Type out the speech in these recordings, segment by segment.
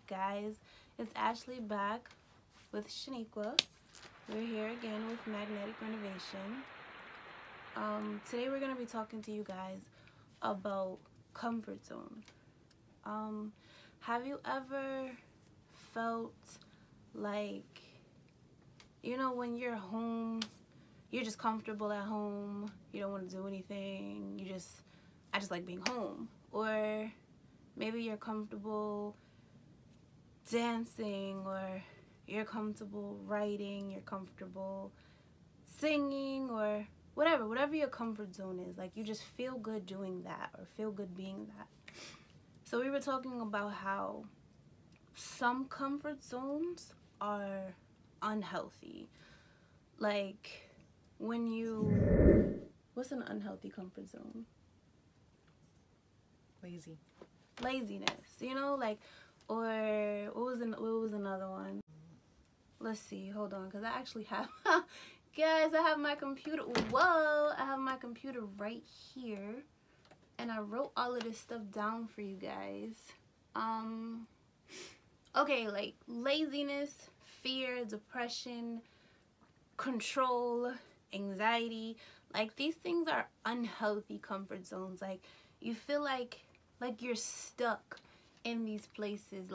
guys? It's Ashley back with Shaniqua. We're here again with Magnetic Renovation. Today we're going to be talking to you guys about comfort zone. Have you ever felt like, when you're home, you're just comfortable at home, you don't want to do anything, I just like being home? Or maybe you're comfortable dancing, or you're comfortable writing, you're comfortable singing, or whatever your comfort zone is. Like, you just feel good doing that or feel good being that. So we were talking about how some comfort zones are unhealthy. Like, what's an unhealthy comfort zone? Laziness, or what was another one? Let's see, hold on, because I actually have guys, I have my computer. Whoa, I have my computer right here, and I wrote all of this stuff down for you guys. Okay, like laziness, fear, depression, control, anxiety. Like, these things are unhealthy comfort zones. Like, you feel like you're stuck in these places.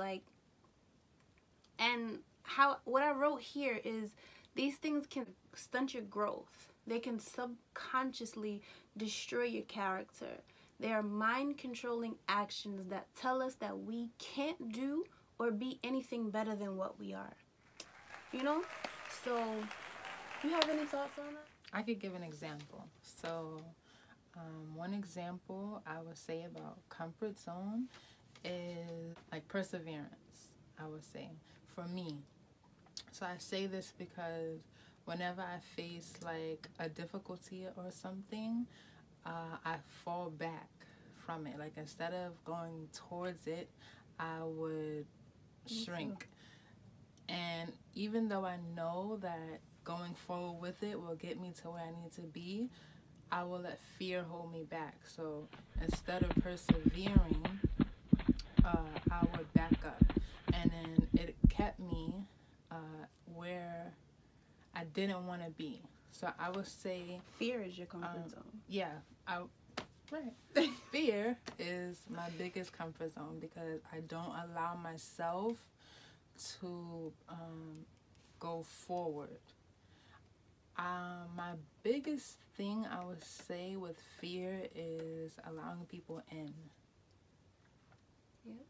What I wrote here is these things can stunt your growth. They can subconsciously destroy your character. They are mind-controlling actions that tell us that we can't do or be anything better than what we are. So, you have any thoughts on that? I could give an example. So, one example I would say about comfort zone is like perseverance, I would say, for me. So I say this because whenever I face like a difficulty or something, I fall back from it. Like, instead of going towards it, I would shrink. And even though I know that going forward with it will get me to where I need to be, I will let fear hold me back. So instead of persevering, I would back up. And then it kept me where I didn't want to be. So I would say fear is your comfort zone. Yeah, right. Fear is my biggest comfort zone because I don't allow myself to go forward. My biggest thing I would say with fear is allowing people in. Yep.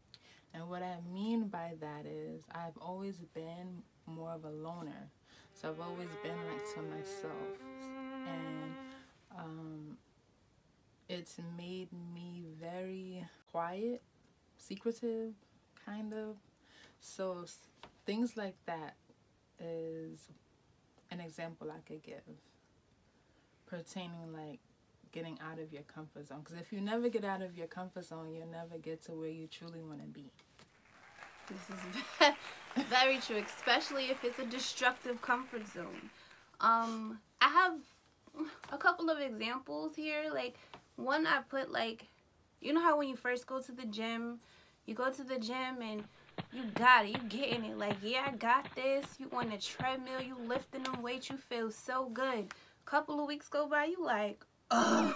And what I mean by that is I've always been more of a loner. So I've always been like to myself. And it's made me very quiet, secretive, kind of. So things like that is an example I could give pertaining like getting out of your comfort zone. Because if you never get out of your comfort zone, you'll never get to where you truly want to be. This is very true, especially if it's a destructive comfort zone. I have a couple of examples here. Like, one I put, like, you know how when you first go to the gym, you go to the gym and you got it, you getting it. Like, yeah, I got this. You on the treadmill, you lifting them weights, you feel so good. Couple of weeks go by, you like, oh,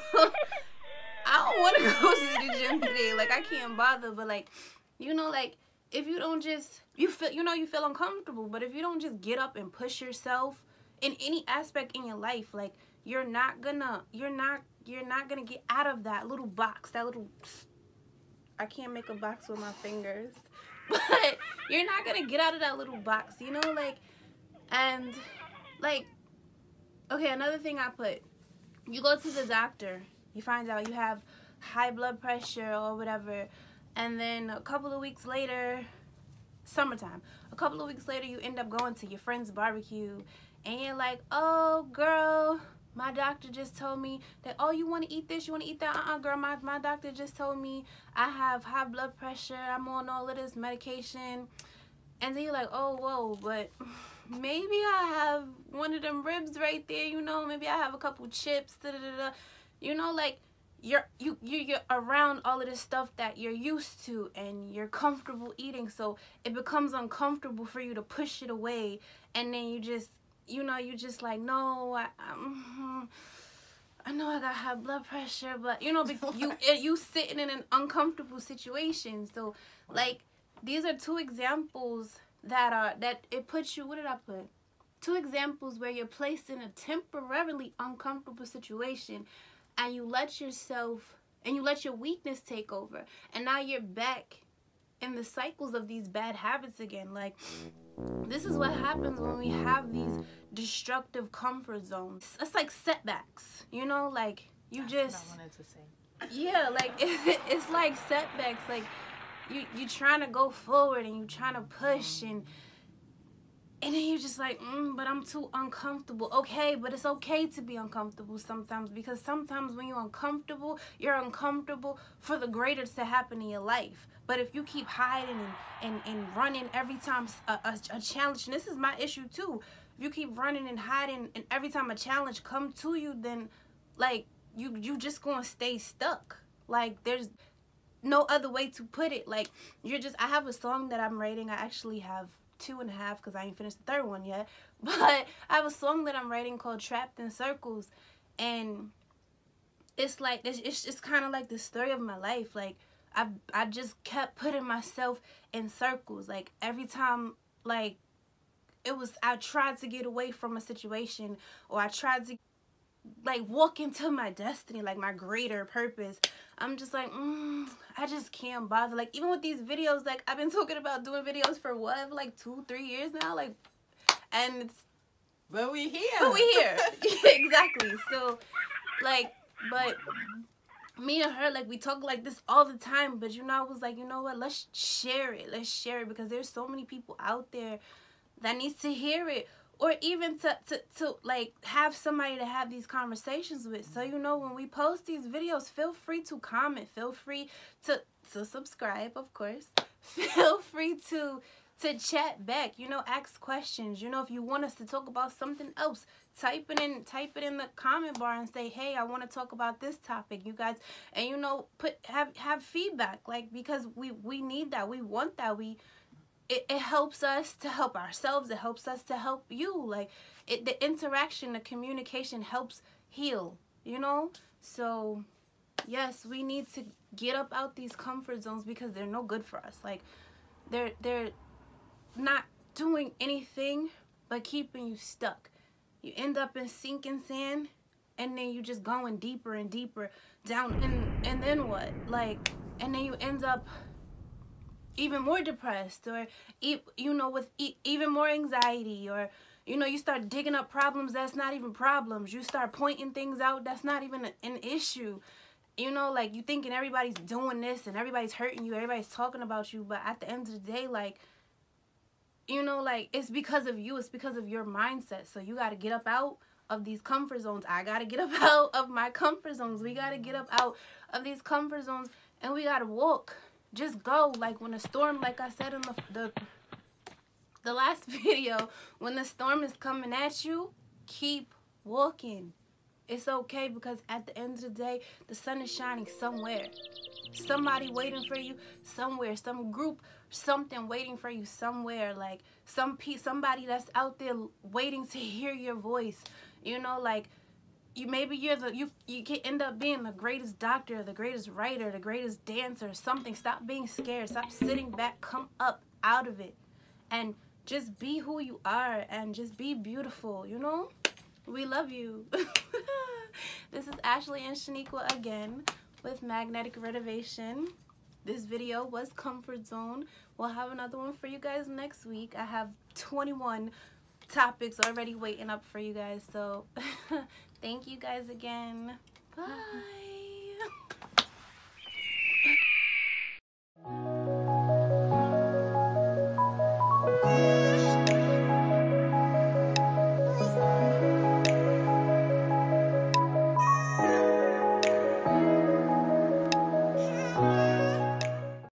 I don't want to go to the gym today. Like, I can't bother. But like, if you don't just, you feel uncomfortable. But if you don't just get up and push yourself in any aspect in your life, like, you're not gonna get out of that little box, I can't make a box with my fingers. But you're not gonna get out of that little box, okay, another thing I put, you go to the doctor, you find out you have high blood pressure or whatever, and then a couple of weeks later, summertime, you end up going to your friend's barbecue, and you're like, oh girl, my doctor just told me that, oh, you want to eat this, you want to eat that? Girl, my doctor just told me I have high blood pressure, I'm on all of this medication. And then you're like, oh, whoa, but maybe I have one of them ribs right there, maybe I have a couple chips, like, you're around all of this stuff that you're used to and you're comfortable eating, so it becomes uncomfortable for you to push it away, and then you just, you know, you just like, no, I know I got high blood pressure, but you know, you sitting in an uncomfortable situation. So like, these are two examples that it puts you, what did I put? Two examples where you're placed in a temporarily uncomfortable situation, and you let yourself, and you let your weakness take over, and now you're back in the cycles of these bad habits again. Like, this is what happens when we have these destructive comfort zones. It's like setbacks, you know, like That's what I wanted to say. Yeah, like it's like setbacks. Like you trying to go forward and you trying to push, and then you're just like, but I'm too uncomfortable. Okay, but it's okay to be uncomfortable sometimes, because sometimes when you're uncomfortable for the greater to happen in your life. But if you keep hiding and running every time a challenge, and this is my issue too, if you keep running and hiding and every time a challenge come to you, then like you just gonna stay stuck. Like, there's no other way to put it. Like, I have a song that I'm writing. I actually have 2.5 because I ain't finished the third one yet, but I have a song that I'm writing called Trapped in Circles, and it's like, it's just kind of like the story of my life. Like, I just kept putting myself in circles. Like, every time, like, I tried to get away from a situation, or I tried to like walk into my destiny, like my greater purpose, I'm just like, I just can't bother. Like, even with these videos, like, I've been talking about doing videos for what, like 2-3 years now, like, and it's, but we here. Exactly. So like, but me and her, like, we talk like this all the time, but you know, I was like, you know what, let's share it, because there's so many people out there that needs to hear it, or even to like have somebody to have these conversations with. So, you know, when we post these videos, feel free to comment, feel free to subscribe, of course, feel free to chat back, you know, ask questions. You know, if you want us to talk about something else, type it in the comment bar and say, hey, I want to talk about this topic, you guys. And, you know, have feedback, like, because we need that, we want that. It helps us to help ourselves. It helps us to help you. Like, the interaction, the communication helps heal, you know? So, yes, we need to get up out these comfort zones, because they're no good for us. Like, they're not doing anything but keeping you stuck. You end up in sinking sand, and then you just going deeper and deeper down. And then what? Like, and then you end up even more depressed, or you know, with even more anxiety, or you know, you start digging up problems that's not even problems. You start pointing things out that's not even an issue. You know, like, you thinking everybody's doing this and everybody's hurting you, everybody's talking about you, but at the end of the day, like, you know, like, it's because of you, it's because of your mindset. So you got to get up out of these comfort zones. I got to get up out of my comfort zones. We got to get up out of these comfort zones, and we got to walk. Just go. Like, when a storm, like I said in the last video, when the storm is coming at you, keep walking. It's okay, because at the end of the day, the sun is shining somewhere. Somebody waiting for you somewhere. Some group, something waiting for you somewhere. Like, somebody that's out there waiting to hear your voice. You know, like, you can end up being the greatest doctor, the greatest writer, the greatest dancer, something. Stop being scared. Stop sitting back. Come up out of it, and just be who you are, and just be beautiful. You know, we love you. This is Ashley and Shaniqua again with Magnetic Renovation. This video was Comfort Zone. We'll have another one for you guys next week. I have 21 topics already waiting up for you guys. So thank you guys again. Bye.